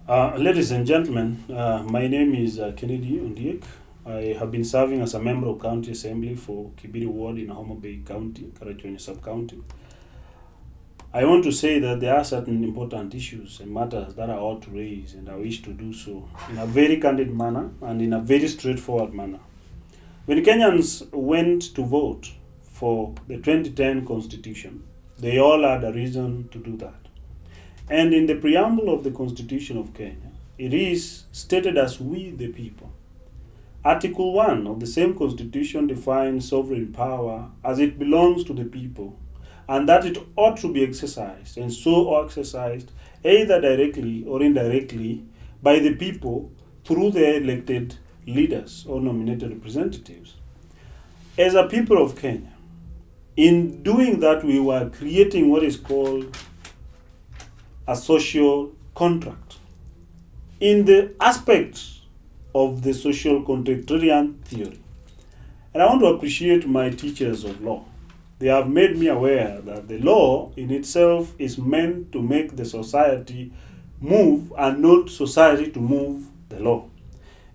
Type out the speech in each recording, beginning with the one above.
Ladies and gentlemen, my name is Kennedy Ondiek. I have been serving as a member of County Assembly for Kibiri Ward in Homabay County, Karachuonyo Sub-County. I want to say that there are certain important issues and matters that I ought to raise, and I wish to do so in a very candid manner and in a very straightforward manner. When Kenyans went to vote for the 2010 Constitution, they all had a reason to do that. And in the preamble of the Constitution of Kenya, it is stated as we the people. Article 1 of the same Constitution defines sovereign power as it belongs to the people, and that it ought to be exercised, and so exercised either directly or indirectly by the people through their elected leaders or nominated representatives. As a people of Kenya, in doing that, we were creating what is called a social contract. In the aspect of the social contractarian theory, and I want to appreciate my teachers of law. They have made me aware that the law in itself is meant to make the society move and not society to move the law.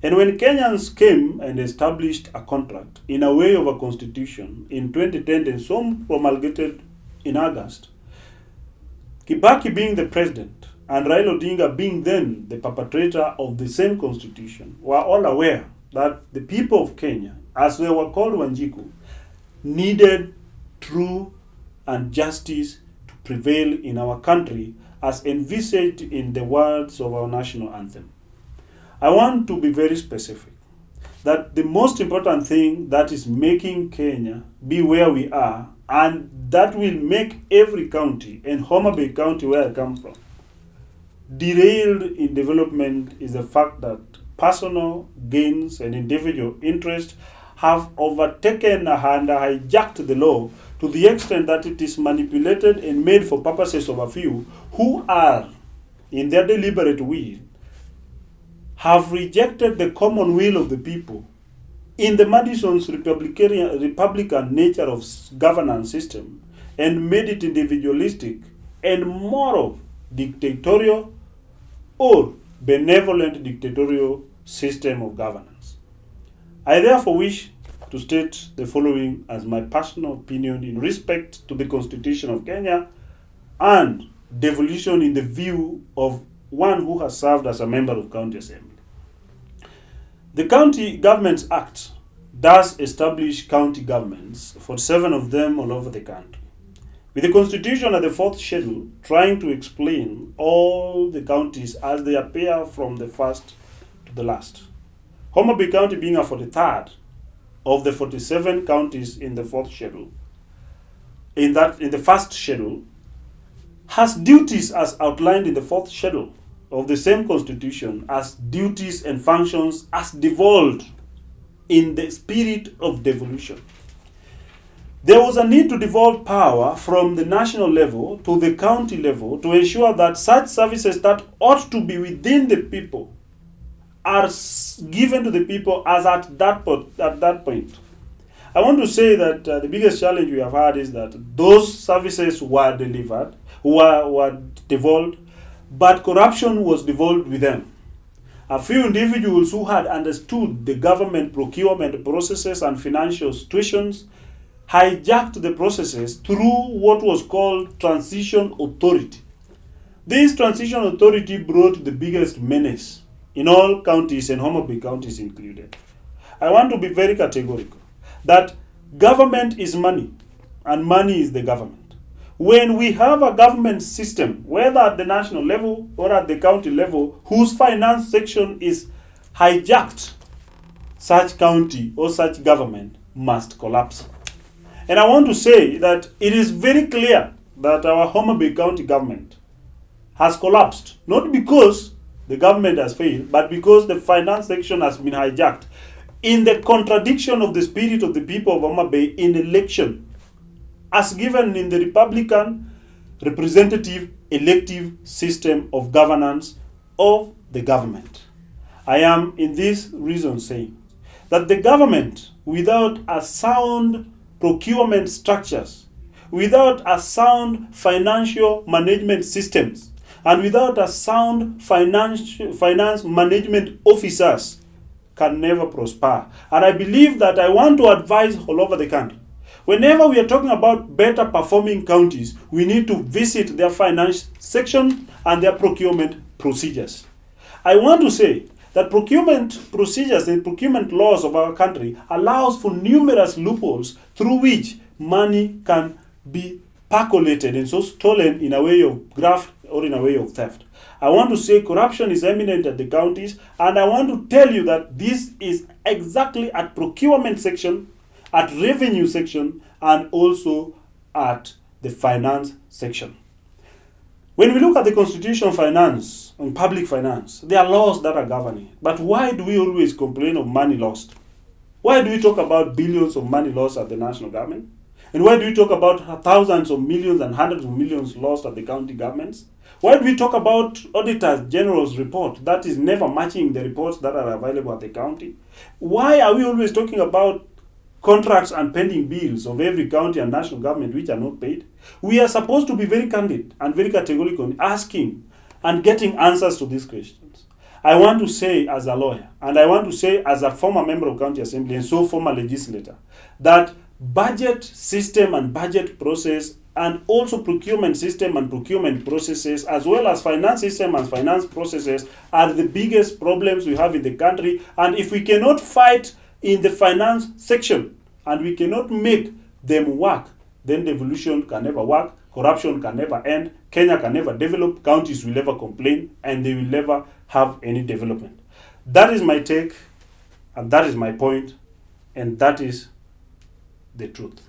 And when Kenyans came and established a contract in a way of a constitution in 2010 and so promulgated in August, Kibaki being the president and Raila Odinga being then the perpetrator of the same constitution were all aware that the people of Kenya, as they were called Wanjiku, needed truth and justice to prevail in our country as envisaged in the words of our national anthem. I want to be very specific that the most important thing that is making Kenya be where we are, and that will make every county, and Homabay County where I come from, derailed in development is the fact that personal gains and individual interest have overtaken and hijacked the law to the extent that it is manipulated and made for purposes of a few who are, in their deliberate will, have rejected the common will of the people in the Madison's Republican nature of governance system and made it individualistic and more of dictatorial or benevolent dictatorial system of governance. I therefore wish to state the following as my personal opinion in respect to the Constitution of Kenya and devolution in the view of one who has served as a member of County Assembly. The County Governments Act does establish county governments, 47 of them all over the country, with the Constitution at the fourth schedule trying to explain all the counties as they appear from the first to the last. Homabay County being a 43rd of the 47 counties in the fourth schedule, in the first schedule, has duties as outlined in the fourth schedule of the same constitution as duties and functions as devolved in the spirit of devolution. There was a need to devolve power from the national level to the county level to ensure that such services that ought to be within the people are given to the people as at that point. I want to say that the biggest challenge we have had is that those services were delivered, were devolved, but corruption was devolved with them. A few individuals who had understood the government procurement processes and financial situations hijacked the processes through what was called transition authority. This transition authority brought the biggest menace in all counties, and Homabay counties included. I want to be very categorical that government is money and money is the government. When we have a government system, whether at the national level or at the county level, whose finance section is hijacked, such county or such government must collapse. And I want to say that it is very clear that our Homabay County government has collapsed, not because the government has failed, but because the finance section has been hijacked in the contradiction of the spirit of the people of Homabay in election, as given in the Republican representative elective system of governance of the government. I am in this reason saying that the government, without a sound procurement structures, without a sound financial management systems, And without a sound finance management officers can never prosper. And I believe that I want to advise all over the country. Whenever we are talking about better performing counties, we need to visit their finance section and their procurement procedures. I want to say that procurement procedures and procurement laws of our country allows for numerous loopholes through which money can be percolated and so stolen in a way of graft or in a way of theft. I want to say corruption is eminent at the counties, and I want to tell you that this is exactly at procurement section, at revenue section, and also at the finance section. When we look at the constitution finance and public finance, there are laws that are governing. But why do we always complain of money lost? Why do we talk about billions of money lost at the national government? And why do we talk about thousands of millions and hundreds of millions lost at the county governments? Why do we talk about Auditor General's report that is never matching the reports that are available at the county? Why are we always talking about contracts and pending bills of every county and national government which are not paid? We are supposed to be very candid and very categorical in asking and getting answers to these questions. I want to say as a lawyer, and I want to say as a former member of county assembly and so former legislator, that budget system and budget process and also procurement system and procurement processes, as well as finance system and finance processes, are the biggest problems we have in the country. And if we cannot fight in the finance section and we cannot make them work, then devolution can never work, corruption can never end, Kenya can never develop, counties will never complain, and they will never have any development. That is my take, and that is my point, and that is the truth.